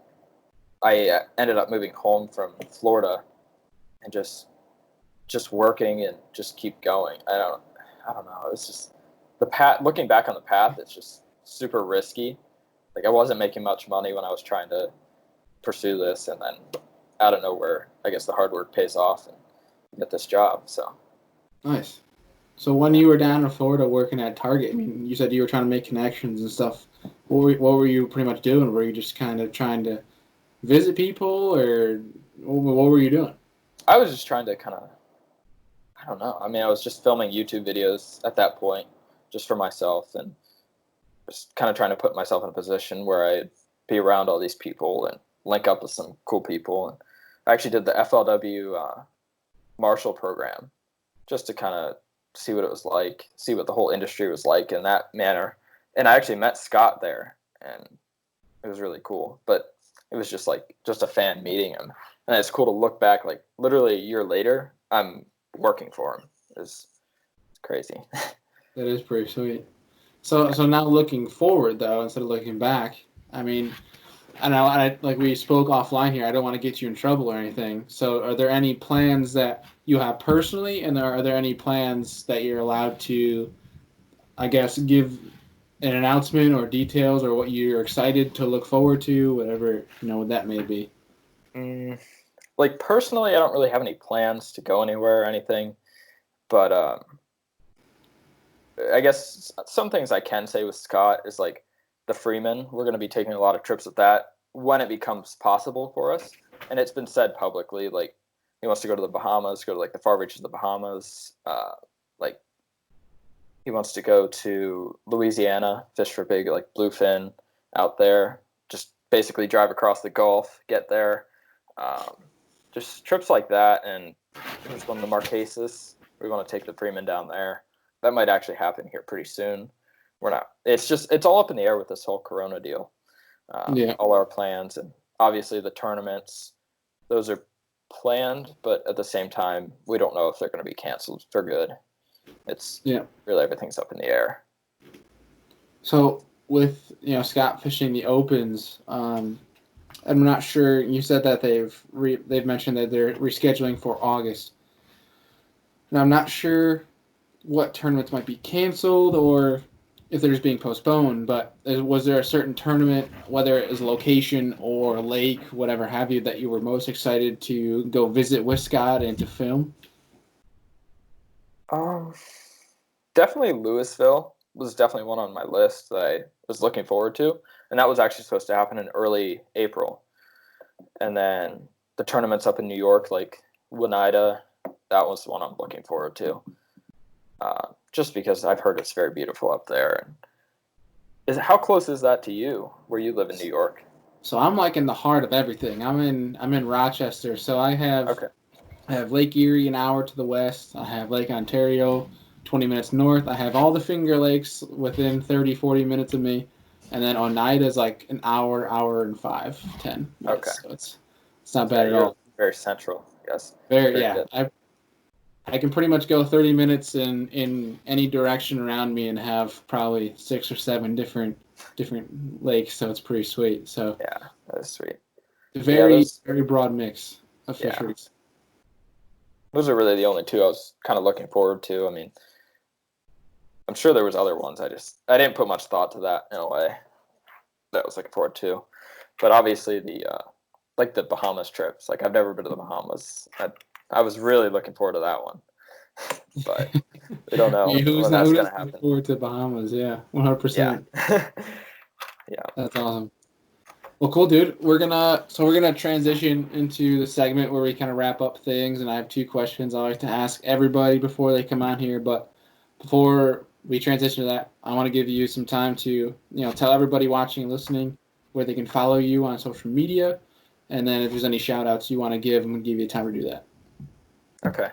Speaker 2: I ended up moving home from Florida and just working and just keep going. I don't know. It's just the path. Looking back on the path, it's just super risky. Like I wasn't making much money when I was trying to pursue this, and then out of nowhere, I guess the hard work pays off and you get this job. So
Speaker 1: nice. So when you were down in Florida working at Target, I mean, you said you were trying to make connections and stuff. What were you pretty much doing? Were you just kind of trying to visit people, or what were you doing?
Speaker 2: I was just trying to I don't know. I mean, I was just filming YouTube videos at that point, just for myself, and just kind of trying to put myself in a position where I'd be around all these people and link up with some cool people. And I actually did the FLW Marshall program just to kind of see what it was like, see what the whole industry was like in that manner. And I actually met Scott there, and it was really cool. But it was just a fan meeting him, and it's cool to look back, like literally a year later, I'm working for him. It's crazy.
Speaker 1: That is pretty sweet. So now looking forward though, instead of looking back, I mean, I know, like we spoke offline here. I don't want to get you in trouble or anything. So, are there any plans that you have personally, and are there any plans that you're allowed to, I guess, give an announcement or details or what you're excited to look forward to, whatever what that may be?
Speaker 2: Like personally, I don't really have any plans to go anywhere or anything, but I guess some things I can say with Scott is like the Freeman. We're going to be taking a lot of trips with that when it becomes possible for us, and it's been said publicly. Like he wants to go to the Bahamas, go to like the far reaches of the Bahamas. Like he wants to go to Louisiana, fish for big like bluefin out there. Just basically drive across the Gulf, get there. Just trips like that, and there's one of the Marquesas. We want to take the Freeman down there. That might actually happen here pretty soon. We're not. It's all up in the air with this whole Corona deal. All our plans, and obviously the tournaments, those are planned, but at the same time, we don't know if they're going to be canceled for good. It's really everything's up in the air.
Speaker 1: So with Scott fishing the opens, I'm not sure. You said that they've mentioned that they're rescheduling for August. And I'm not sure what tournaments might be canceled or if they're just being postponed. But was there a certain tournament, whether it is location or lake, whatever have you, that you were most excited to go visit with Scott and to film?
Speaker 2: Definitely Louisville was definitely one on my list that I was looking forward to. And that was actually supposed to happen in early April. And then the tournaments up in New York, like Oneida, that was the one I'm looking forward to. Just because I've heard it's very beautiful up there. How close is that to you, where you live in New York?
Speaker 1: So I'm like in the heart of everything. I'm in Rochester, so I have Lake Erie an hour to the west. I have Lake Ontario 20 minutes north. I have all the Finger Lakes within 30, 40 minutes of me. And then Oneida is like an hour and 10 minutes.
Speaker 2: Okay.
Speaker 1: So it's not bad at all.
Speaker 2: Very central, yes.
Speaker 1: Very yeah. Good. I can pretty much go 30 minutes in any direction around me and have probably 6 or 7 different lakes, so it's pretty sweet. So
Speaker 2: yeah, that is sweet.
Speaker 1: Very broad mix of fisheries.
Speaker 2: Those are really the only two I was kind of looking forward to. I mean, I'm sure there was other ones. I didn't put much thought to that in a way that I was looking forward to. But obviously the Bahamas trips. Like I've never been to the Bahamas. I was really looking forward to that one. But we don't know when that's going to happen.
Speaker 1: Looking forward to Bahamas, yeah. 100%.
Speaker 2: Yeah.
Speaker 1: That's awesome. Well, cool, dude. We're gonna transition into the segment where we kind of wrap up things, and I have 2 questions I like to ask everybody before they come on here. But before we transition to that, I want to give you some time to tell everybody watching and listening where they can follow you on social media, and then if there's any shout outs you want to give, I'm gonna give you time to do that.
Speaker 2: Okay.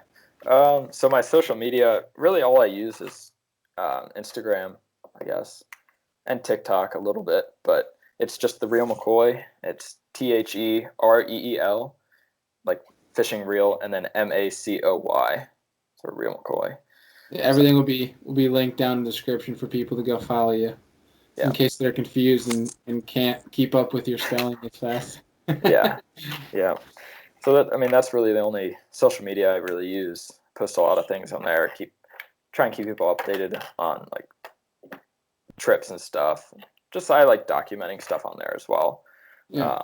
Speaker 2: So my social media, really all I use is Instagram, I guess, and TikTok a little bit, but it's just The Real McCoy. It's TheReel, like fishing reel, and then MACOY. So Real McCoy.
Speaker 1: Yeah, everything will be linked down in the description for people to go follow you, in case they're confused and can't keep up with your spelling as fast.
Speaker 2: Yeah. So that's really the only social media I really use. Post a lot of things on there. Try and keep people updated on like trips and stuff. Just I like documenting stuff on there as well.
Speaker 1: Yeah.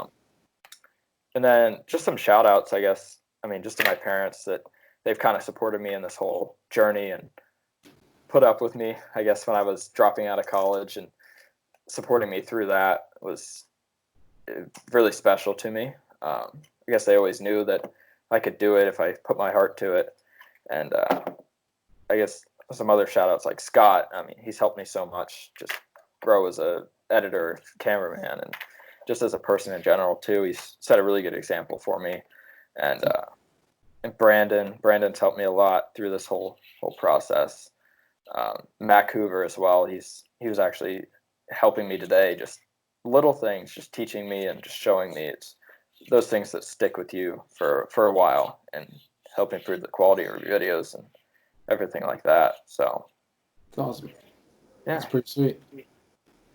Speaker 2: And then just some shout outs, I guess. I mean, just to my parents that they've kind of supported me in this whole journey and put up with me, I guess, when I was dropping out of college, and supporting me through that was really special to me. I guess they always knew that I could do it if I put my heart to it. And I guess some other shout outs like Scott. I mean, he's helped me so much just grow as a editor, cameraman, and just as a person in general too. He's set a really good example for me. And Brandon's helped me a lot through this whole process. Mac Hoover as well. He was actually helping me today, just little things, just teaching me and just showing me. It's those things that stick with you for a while and help improve the quality of your videos and everything like that. So
Speaker 1: it's awesome.
Speaker 2: Yeah,
Speaker 1: that's pretty sweet.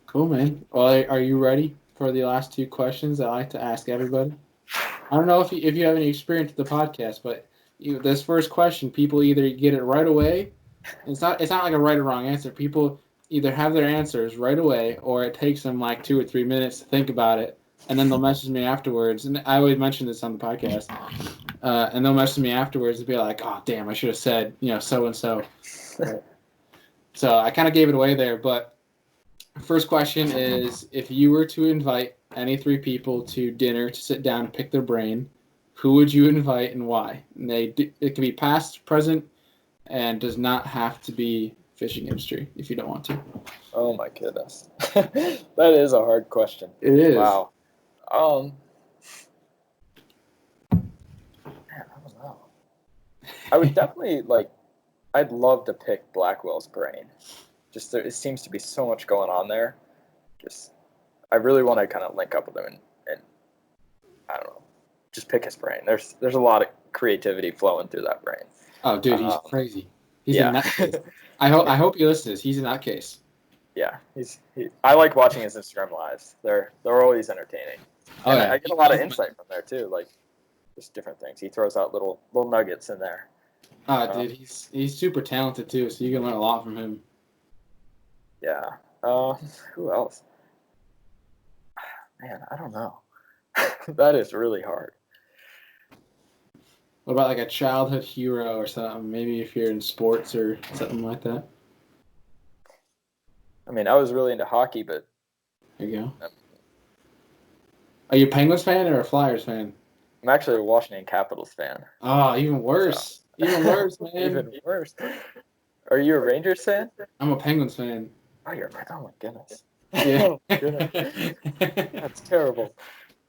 Speaker 1: Cool, man. Well, are you ready for the last 2 questions I like to ask everybody? I don't know if you have any experience with the podcast, but this first question, people either get it right away. It's not like a right or wrong answer. People either have their answers right away, or it takes them like 2 or 3 minutes to think about it, and then they'll message me afterwards, and I always mention this on the podcast. And they'll message me afterwards and be like, "Oh, damn, I should have said, so and so." So I kind of gave it away there. But first question is, if you were to invite any 3 people to dinner to sit down and pick their brain, who would you invite and why? And it can be past, present, and does not have to be fishing industry if you don't want to.
Speaker 2: Oh my goodness, that is a hard question.
Speaker 1: It is.
Speaker 2: Wow. Man, I don't know. I would definitely I'd love to pick Blackwell's brain. Just it seems to be so much going on there. Just I really want to kind of link up with him and I don't know, just pick his brain. There's a lot of creativity flowing through that brain.
Speaker 1: Oh, dude, he's crazy. He's
Speaker 2: yeah.
Speaker 1: a nutcase. I hope he listens. He's a nutcase.
Speaker 2: Yeah, I like watching his Instagram lives. They're always entertaining.
Speaker 1: Oh,
Speaker 2: and
Speaker 1: yeah.
Speaker 2: I get a lot of insight from there too, like just different things. He throws out little nuggets in there.
Speaker 1: Dude, he's super talented too, so you can learn a lot from him.
Speaker 2: Yeah. Who else? Man, I don't know. That is really hard.
Speaker 1: What about like a childhood hero or something? Maybe if you're in sports or something like that.
Speaker 2: I mean, I was really into hockey, but
Speaker 1: there you go. Are you a Penguins fan or a Flyers fan?
Speaker 2: I'm actually a Washington Capitals fan.
Speaker 1: Oh, even worse. So, even worse, man.
Speaker 2: Even worse. Are you a Rangers fan?
Speaker 1: I'm a Penguins fan.
Speaker 2: Oh, oh my goodness.
Speaker 1: Yeah.
Speaker 2: Oh my goodness. That's terrible.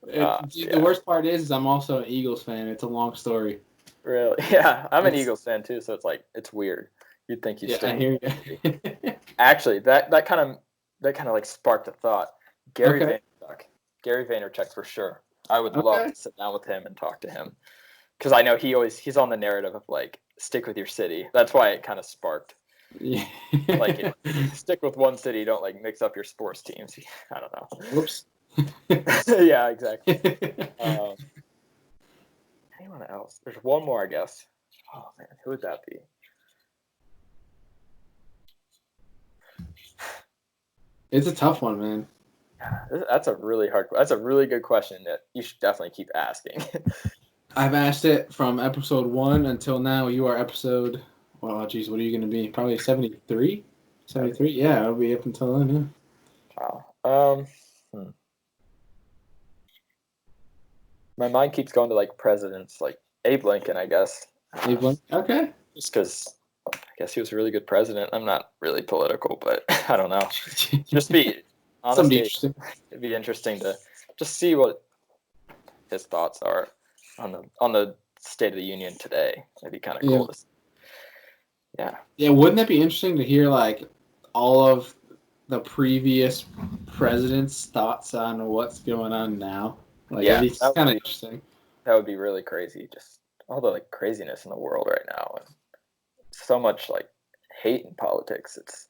Speaker 1: The worst part is I'm also an Eagles fan. It's a long story.
Speaker 2: Really? Yeah, I'm an Eagles fan too, so it's weird. You'd think you
Speaker 1: I hear you.
Speaker 2: Actually, that kind of like sparked a thought. Gary Vaynerchuk for sure. I would love to sit down with him and talk to him because I know he's on the narrative of like stick with your city. That's why it kind of sparked.
Speaker 1: Yeah.
Speaker 2: Like stick with one city. Don't like mix up your sports teams. I don't know.
Speaker 1: Whoops.
Speaker 2: Yeah, exactly. Anyone else? There's one more, I guess. Oh man, who would that be?
Speaker 1: It's a tough one, man.
Speaker 2: That's a really good question that you should definitely keep asking.
Speaker 1: I've asked it from episode 1 until now. You are episode, well, geez, what are you going to be? Probably 73? 73? Yeah, I'll be up until then,
Speaker 2: yeah. Wow. My mind keeps going to like presidents, like Abe Lincoln, I guess.
Speaker 1: Abe Lincoln? Okay.
Speaker 2: Just because I guess he was a really good president. I'm not really political, but I don't know. Just honestly, it'd be interesting to just see what his thoughts are on the State of the Union today. It'd be kind of cool to see. Yeah.
Speaker 1: Yeah, wouldn't that be interesting to hear like all of the previous presidents' thoughts on what's going on now? Like, yeah, it's kind of interesting.
Speaker 2: That would be really crazy. Just all the like craziness in the world right now, and so much like hate in politics.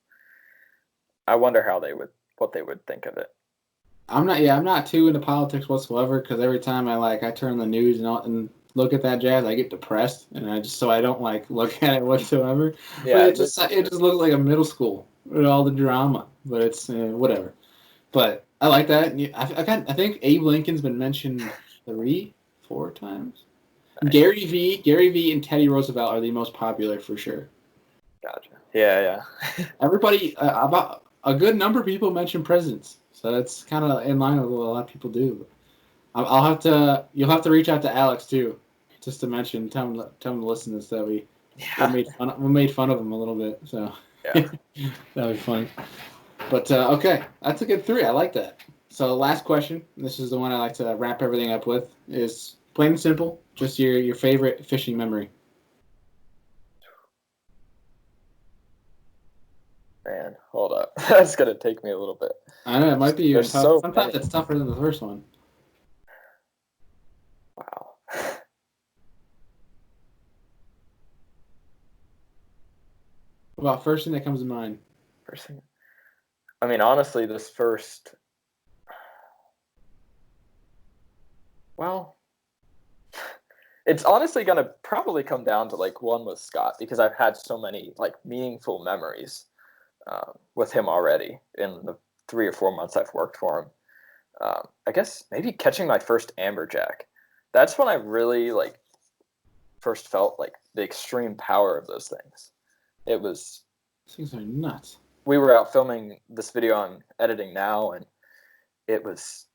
Speaker 2: I wonder what they would think of it.
Speaker 1: I'm not too into politics whatsoever because every time I turn the news and look at that jazz, I get depressed, and I don't like look at it whatsoever. Yeah, but it just looks like a middle school with all the drama, but it's whatever. But I like that. I think Abe Lincoln's been mentioned 3-4 times. Nice. Gary V, and Teddy Roosevelt are the most popular for sure.
Speaker 2: Gotcha. Yeah.
Speaker 1: Everybody, about a good number of people mention presidents, so that's kind of in line with what a lot of people do. You'll have to reach out to Alex too, just to mention, tell him to listen to this. That we made fun of him a little bit, so yeah. That'd be funny. But okay, that's a good 3. I like that. So last question, this is the one I like to wrap everything up with, is plain and simple, just your favorite fishing memory.
Speaker 2: Man, hold up. That's going to take me a little bit.
Speaker 1: I know, it might be tough. Sometimes it's tougher than the first one.
Speaker 2: Wow.
Speaker 1: What about first thing that comes to mind?
Speaker 2: I mean, honestly, this first... Well, it's honestly going to probably come down to, like, one with Scott, because I've had so many, like, meaningful memories with him already in the 3 or 4 months I've worked for I guess maybe catching my first amberjack. That's when I really like first felt like the extreme power of those things. It was
Speaker 1: Things are nuts.
Speaker 2: We were out filming this video I'm editing now, and it was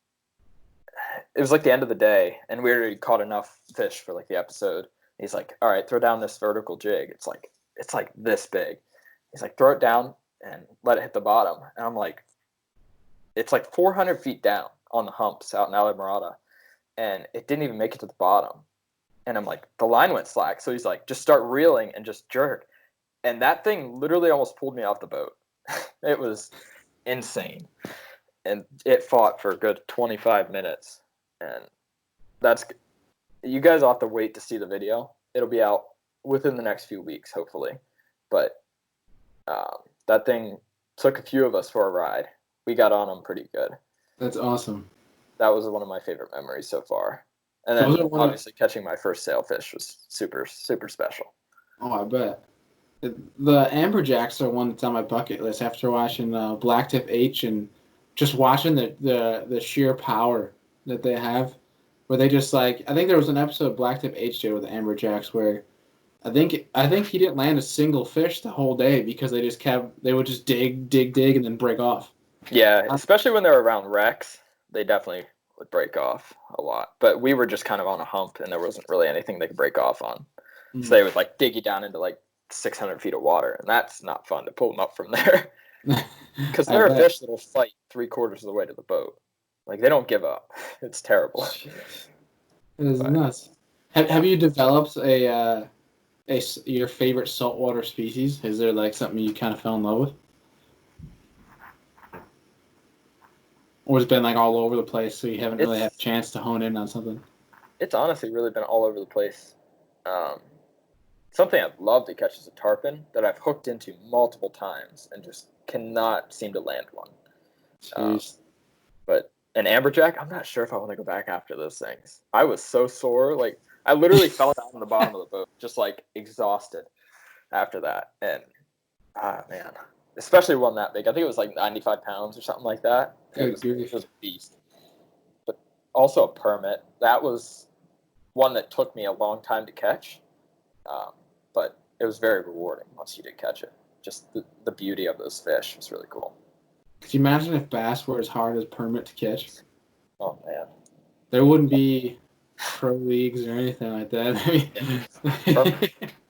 Speaker 2: like the end of the day, and we already caught enough fish for like the episode. He's like, "All right, throw down this vertical jig. It's like this big." He's like, "Throw it down and let it hit the bottom." And I'm like, "It's like 400 feet down on the humps out in Alamorada, and it didn't even make it to the bottom." And I'm like, "The line went slack." So he's like, "Just start reeling and just jerk." And that thing literally almost pulled me off the boat. It was insane. And it fought for a good 25 minutes. And you guys will have to wait to see the video. It'll be out within the next few weeks, hopefully. But that thing took a few of us for a ride. We got on them pretty good.
Speaker 1: That's awesome.
Speaker 2: That was one of my favorite memories so far. And then obviously catching my first sailfish was super, super special.
Speaker 1: Oh, I bet. The amberjacks are one that's on my bucket list after watching Blacktip H and just watching the sheer power that they have, where they just like, I think there was an episode of Blacktip H did with the amberjacks where I think he didn't land a single fish the whole day because they would just dig and then break off.
Speaker 2: Yeah, especially when they're around wrecks, they definitely would break off a lot. But we were just kind of on a hump, and there wasn't really anything they could break off on. Mm-hmm. So they would like dig you down into like 600 feet of water, and that's not fun to pull them up from there. Because there are fish that will fight 3/4 of the way to the boat. Like, they don't give up. It's terrible.
Speaker 1: It is nuts. Have you developed your favorite saltwater species? Is there like something you kind of fell in love with? Or it's been like all over the place, so you haven't really had a chance to hone in on something?
Speaker 2: It's honestly really been all over the place. Something I'd love to catch is a tarpon that I've hooked into multiple times and just cannot seem to land one. But an amberjack, I'm not sure if I want to go back after those things. I was so sore. Like, I literally fell down on the bottom of the boat, just like exhausted after that. And, man, especially one that big. I think it was like 95 pounds or something like that. It was a beast. But also a permit. That was one that took me a long time to catch. But it was very rewarding once you did catch it. Just the beauty of those fish was really cool.
Speaker 1: Could you imagine if bass were as hard as permit to catch?
Speaker 2: Oh, man.
Speaker 1: There wouldn't be pro leagues or anything like that.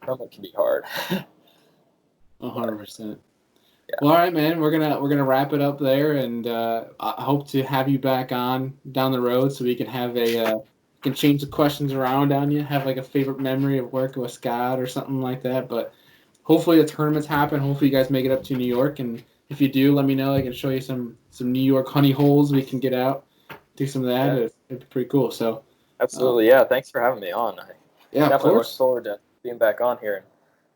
Speaker 2: Permit can be hard.
Speaker 1: 100%. Yeah. Well, all right, man. We're gonna wrap it up there, and I hope to have you back on down the road so we can have can change the questions around on you, have like a favorite memory of working with Scott or something like that. But hopefully the tournaments happen. Hopefully you guys make it up to New York, and if you do, let me know. I can show you some New York honey holes we can get out, do some of that. Yeah. It'd be pretty cool. So
Speaker 2: absolutely, yeah. Thanks for having me on.
Speaker 1: Yeah,
Speaker 2: definitely look forward to being back on here and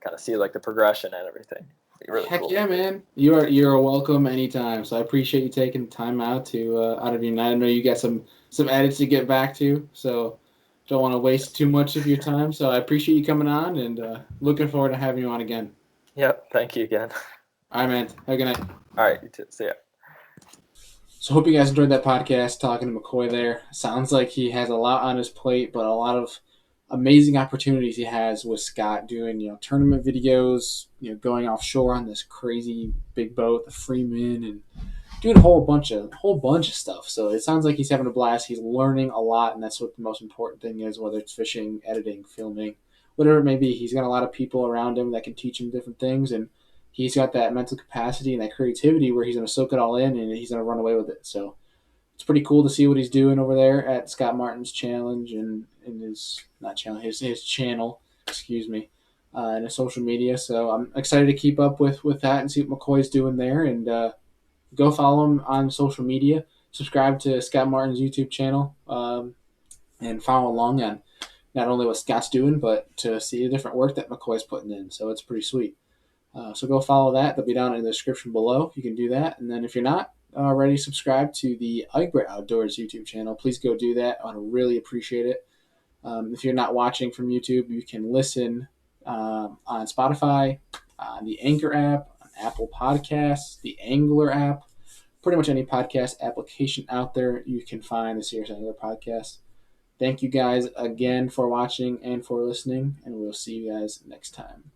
Speaker 2: kind of see like the progression and everything. Really
Speaker 1: Heck
Speaker 2: cool.
Speaker 1: Yeah, man! You're welcome anytime. So I appreciate you taking time out of your night. I know you got some edits to get back to, so don't want to waste too much of your time. So I appreciate you coming on, and looking forward to having you on again.
Speaker 2: Yep, thank you again.
Speaker 1: All right, man. Have a good night.
Speaker 2: All right, you too. See ya.
Speaker 1: So hope you guys enjoyed that podcast talking to McCoy there. Sounds like he has a lot on his plate, but a lot of amazing opportunities he has with Scott doing, tournament videos, going offshore on this crazy big boat, the Freeman, and doing a whole bunch of stuff. So it sounds like he's having a blast. He's learning a lot, and that's what the most important thing is, whether it's fishing, editing, filming, whatever it may be. He's got a lot of people around him that can teach him different things, and he's got that mental capacity and that creativity where he's going to soak it all in and he's going to run away with it. So it's pretty cool to see what he's doing over there at Scott Martin's challenge and his channel, and his social media. So I'm excited to keep up with that and see what McCoy's doing there. And go follow him on social media. Subscribe to Scott Martin's YouTube channel and follow along on not only what Scott's doing, but to see the different work that McCoy's putting in. So it's pretty sweet. So go follow that. They'll be down in the description below. You can do that. And then if you're not already subscribed to the Egbert Outdoors YouTube channel, please go do that. I would really appreciate it. If you're not watching from YouTube, you can listen on Spotify, on the Anchor app, on Apple Podcasts, the Angler app, pretty much any podcast application out there. You can find the Serious Angler podcast. Thank you guys again for watching and for listening, and we'll see you guys next time.